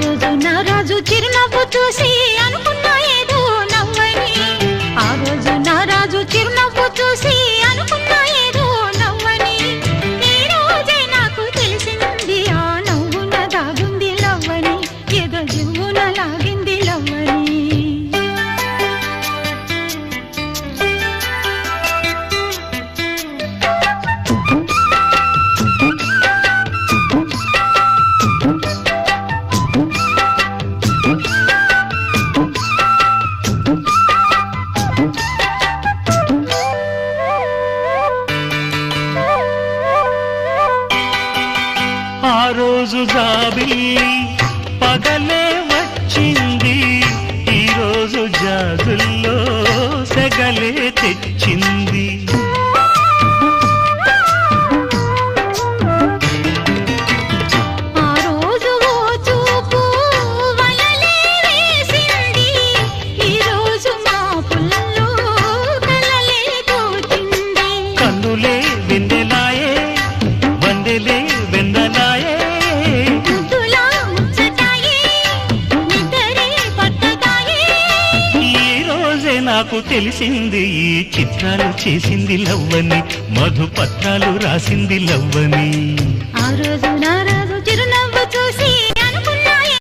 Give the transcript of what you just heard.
రోజు నా రాజు చిరునవ్వు చూసి అనుకున్నా ఏదో నవ్వని. ఆ రోజు నా రాజు చిరునవ్వు చూసి అనుకున్నా ఏదో నవ్వని. ఈ రోజే నాకు తెలిసింది ఆ నవ్వున దాగుంది లవ్వని. ఏదో జివ్వున లాగింది లవ్వని. ఆ రోజు జాబిల్లి పగలే వచ్చింది, ఈ రోజు జాజుల్లో సెగలే తెచ్చింది. ఆ రోజు ఓ చూపు వలలే వేసింది, ఈ రోజు మా పుల్లో కలలే తోచింది. కన్నులే వెన్నెలాయే, వందెలే వెన్నెలాయే. ముద్దులా ముచ్చటాయే, నిద్రే పట్టదాయే. ఈ రోజే నాకు తెలిసింది ఈ చిత్రాలు చేసింది లవ్వని, మధుపత్రాలు రాసింది లవ్వని. ఆ రోజు నా